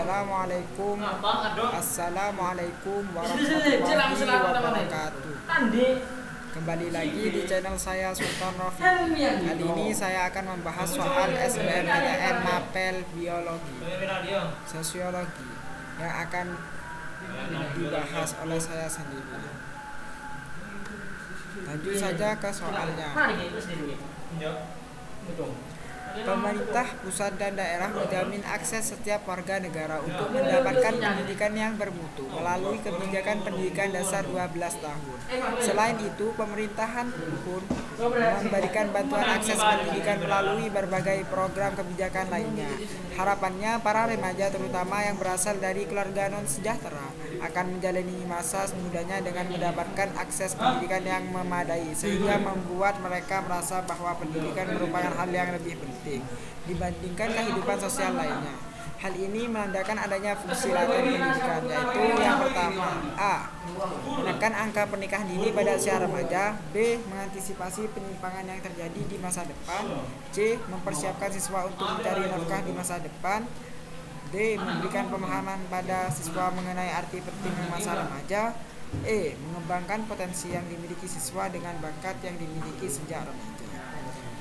Assalamualaikum warahmatullahi wabarakatuh. Kembali lagi di channel saya Sultan Rofi. Kali ini saya akan membahas soal SBMPTN Mapel Biologi Sosiologi yang akan dibahas oleh saya sendiri. Lanjut saja ke soalnya. Pemerintah pusat dan daerah menjamin akses setiap warga negara untuk mendapatkan pendidikan yang bermutu melalui kebijakan pendidikan dasar 12 tahun. Selain itu, pemerintahan pun memberikan bantuan akses pendidikan melalui berbagai program kebijakan lainnya. Harapannya, para remaja terutama yang berasal dari keluarga non-sejahtera akan menjalani masa mudanya dengan mendapatkan akses pendidikan yang memadai, sehingga membuat mereka merasa bahwa pendidikan merupakan hal yang lebih penting dibandingkan kehidupan sosial lainnya. Hal ini menandakan adanya fungsi laten pendidikan, yaitu yang pertama, A. Menekan angka pernikahan dini pada usia remaja. B. Mengantisipasi penyimpangan yang terjadi di masa depan. C. Mempersiapkan siswa untuk mencari nafkah di masa depan. D. Memberikan pemahaman pada siswa mengenai arti penting masa remaja. E. Mengembangkan potensi yang dimiliki siswa dengan bakat yang dimiliki sejak remaja.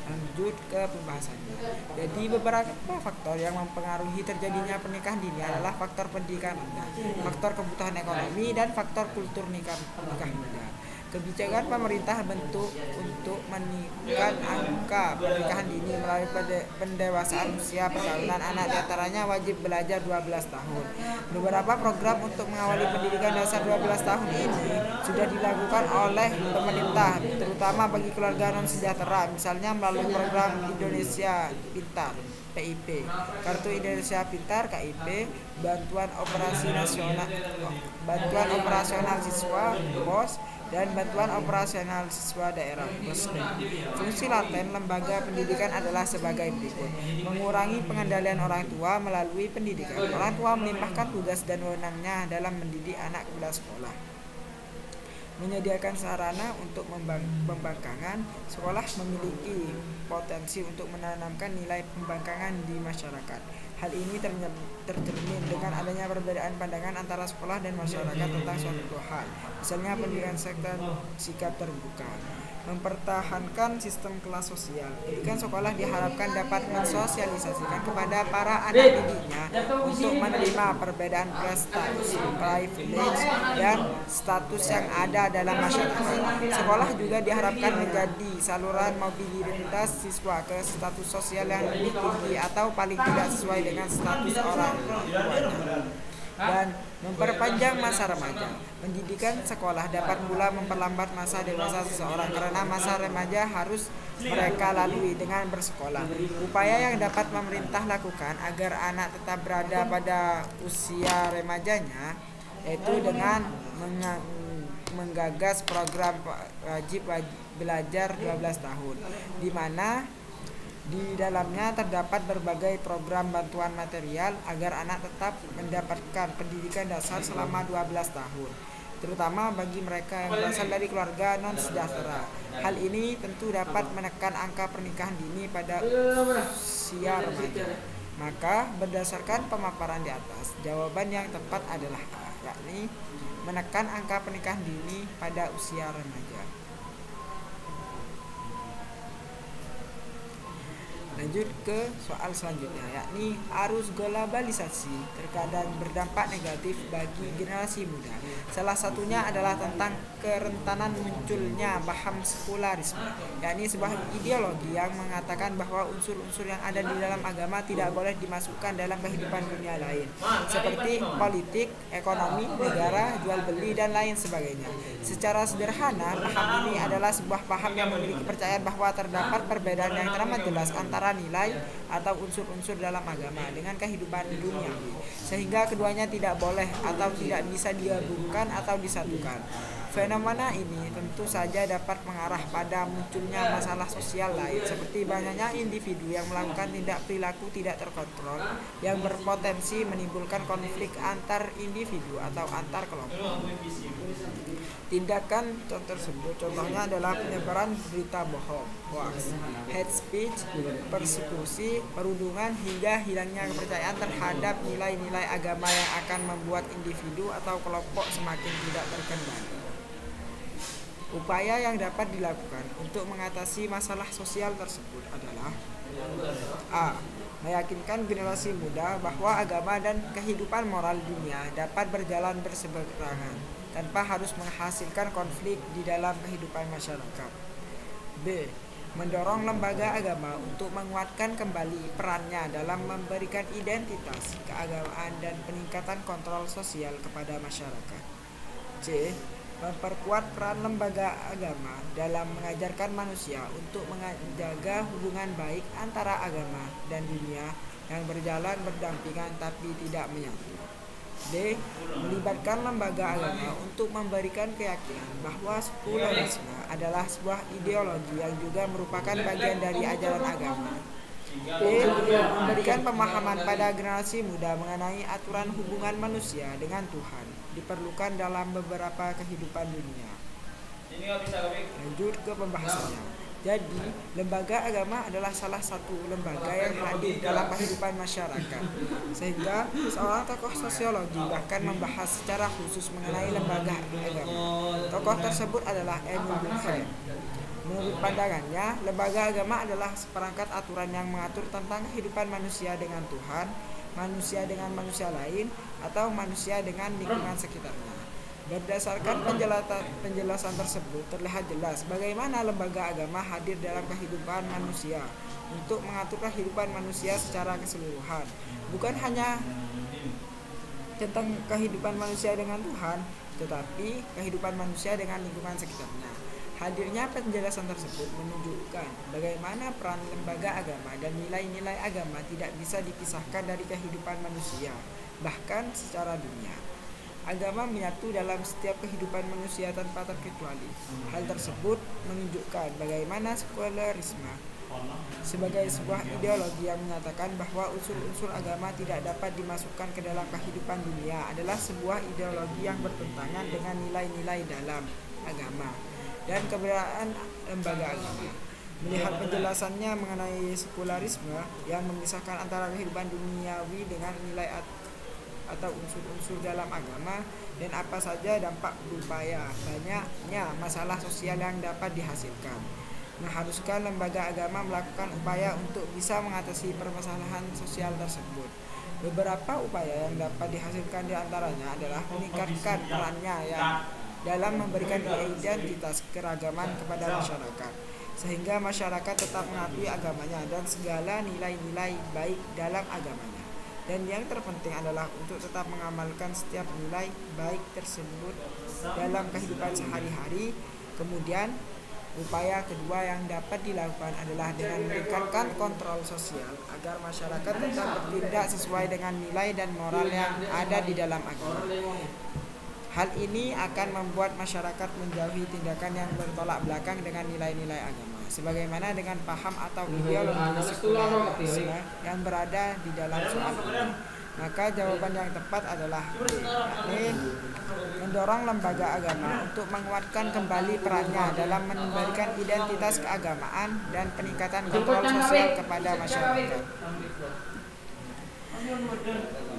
Lanjut ke pembahasannya. Jadi beberapa faktor yang mempengaruhi terjadinya pernikahan dini adalah faktor pendidikan rendah, faktor kebutuhan ekonomi, dan faktor kultur nikah muda. Kebijakan pemerintah bentuk untuk meningkatkan angka pernikahan dini melalui pendewasaan usia perkawinan anak, diantaranya wajib belajar 12 tahun. Beberapa program untuk mengawali pendidikan dasar 12 tahun ini sudah dilakukan oleh pemerintah, terutama bagi keluarga non-sejahtera, misalnya melalui program Indonesia Pintar (PIP), Kartu Indonesia Pintar (KIP), bantuan operasional siswa (BOS), dan bantuan operasional siswa daerah (BOSDA). Fungsi laten lembaga pendidikan adalah sebagai berikut: mengurangi pengendalian orang tua melalui pendidikan. Orang tua melimpahkan tugas dan wewenangnya dalam mendidik anak kepada sekolah. Menyediakan sarana untuk pembangkangan. Sekolah memiliki potensi untuk menanamkan nilai pembangkangan di masyarakat. Hal ini tercermin dengan adanya perbedaan pandangan antara sekolah dan masyarakat tentang suatu hal, misalnya pendidikan seks dan sikap terbuka. Mempertahankan sistem kelas sosial. Pendidikan sekolah diharapkan dapat mensosialisasikan kepada para anak didiknya untuk menerima perbedaan prestasi, privilege, dan status yang ada dalam masyarakat. Sekolah juga diharapkan menjadi saluran mobilitas siswa ke status sosial yang lebih tinggi atau paling tidak sesuai dengan status orang tuanya. Dan memperpanjang masa remaja. Pendidikan sekolah dapat pula memperlambat masa dewasa seseorang, karena masa remaja harus mereka lalui dengan bersekolah. Upaya yang dapat pemerintah lakukan agar anak tetap berada pada usia remajanya, yaitu dengan menggagas program wajib belajar 12 tahun, di mana di dalamnya terdapat berbagai program bantuan material agar anak tetap mendapatkan pendidikan dasar selama 12 tahun, terutama bagi mereka yang berasal dari keluarga non-sejahtera. Hal ini tentu dapat menekan angka pernikahan dini pada usia remaja. Maka berdasarkan pemaparan di atas, jawaban yang tepat adalah A, yakni menekan angka pernikahan dini pada usia remaja. Lanjut ke soal selanjutnya, yakni arus globalisasi terkadang berdampak negatif bagi generasi muda. Salah satunya adalah tentang kerentanan munculnya paham sekularisme, yakni sebuah ideologi yang mengatakan bahwa unsur-unsur yang ada di dalam agama tidak boleh dimasukkan dalam kehidupan dunia lain, seperti politik, ekonomi, negara, jual beli, dan lain sebagainya. Secara sederhana, paham ini adalah sebuah paham yang memiliki kepercayaan bahwa terdapat perbedaan yang teramat jelas antara nilai atau unsur-unsur dalam agama dengan kehidupan duniawi, sehingga keduanya tidak boleh atau tidak bisa digabungkan atau disatukan. Fenomena ini tentu saja dapat mengarah pada munculnya masalah sosial lain seperti banyaknya individu yang melakukan tindak perilaku tidak terkontrol yang berpotensi menimbulkan konflik antar individu atau antar kelompok. Tindakan tersebut contohnya adalah penyebaran berita bohong, hoax, hate speech, persekusi, perundungan hingga hilangnya kepercayaan terhadap nilai-nilai agama yang akan membuat individu atau kelompok semakin tidak terkendali. Upaya yang dapat dilakukan untuk mengatasi masalah sosial tersebut adalah A. Meyakinkan generasi muda bahwa agama dan kehidupan moral dunia dapat berjalan berseberangan tanpa harus menghasilkan konflik di dalam kehidupan masyarakat. B. Mendorong lembaga agama untuk menguatkan kembali perannya dalam memberikan identitas keagamaan dan peningkatan kontrol sosial kepada masyarakat. C. Memperkuat peran lembaga agama dalam mengajarkan manusia untuk menjaga hubungan baik antara agama dan dunia yang berjalan berdampingan tapi tidak menyatu. D. Melibatkan lembaga agama untuk memberikan keyakinan bahwa sekularisme adalah sebuah ideologi yang juga merupakan bagian dari ajaran agama. E. Memberikan pemahaman pada generasi muda mengenai aturan hubungan manusia dengan Tuhan diperlukan dalam beberapa kehidupan dunia. Lanjut ke pembahasannya. Jadi, lembaga agama adalah salah satu lembaga yang hadir dalam kehidupan masyarakat. Sehingga seorang tokoh sosiologi bahkan membahas secara khusus mengenai lembaga agama. Tokoh tersebut adalah Emil Durkheim. Menurut pandangannya, lembaga agama adalah seperangkat aturan yang mengatur tentang kehidupan manusia dengan Tuhan, manusia dengan manusia lain, atau manusia dengan lingkungan sekitarnya. Berdasarkan penjelasan tersebut, terlihat jelas bagaimana lembaga agama hadir dalam kehidupan manusia untuk mengatur kehidupan manusia secara keseluruhan. Bukan hanya tentang kehidupan manusia dengan Tuhan, tetapi kehidupan manusia dengan lingkungan sekitarnya. Hadirnya penjelasan tersebut menunjukkan bagaimana peran lembaga agama dan nilai-nilai agama tidak bisa dipisahkan dari kehidupan manusia, bahkan secara dunia. Agama menyatu dalam setiap kehidupan manusia tanpa terkecuali. Hal tersebut menunjukkan bagaimana sekularisme sebagai sebuah ideologi yang menyatakan bahwa unsur-unsur agama tidak dapat dimasukkan ke dalam kehidupan dunia adalah sebuah ideologi yang bertentangan dengan nilai-nilai dalam agama dan keberadaan lembaga agama. Melihat penjelasannya mengenai sekularisme yang memisahkan antara kehidupan duniawi dengan nilai atau unsur-unsur dalam agama dan apa saja dampak berupaya banyaknya masalah sosial yang dapat dihasilkan, mengharuskan lembaga agama melakukan upaya untuk bisa mengatasi permasalahan sosial tersebut. Beberapa upaya yang dapat dihasilkan diantaranya adalah meningkatkan perannya yang dalam memberikan identitas keragaman kepada masyarakat, sehingga masyarakat tetap mengakui agamanya dan segala nilai-nilai baik dalam agamanya. Dan yang terpenting adalah untuk tetap mengamalkan setiap nilai baik tersebut dalam kehidupan sehari-hari. Kemudian, upaya kedua yang dapat dilakukan adalah dengan meningkatkan kontrol sosial agar masyarakat tetap bertindak sesuai dengan nilai dan moral yang ada di dalam agama. Hal ini akan membuat masyarakat menjauhi tindakan yang bertolak belakang dengan nilai-nilai agama, sebagaimana dengan paham atau ideologi sekularisme yang berada di dalam soal ini. Maka jawaban yang tepat adalah yakni mendorong lembaga agama untuk menguatkan kembali perannya dalam memberikan identitas keagamaan dan peningkatan kontrol sosial kepada masyarakat.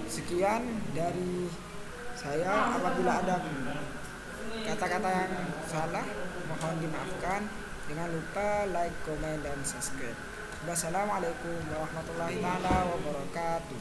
Sekian dari saya, apabila ada kata-kata yang salah mohon dimaafkan. Jangan lupa like, komen, dan subscribe. Wassalamualaikum warahmatullahi wabarakatuh.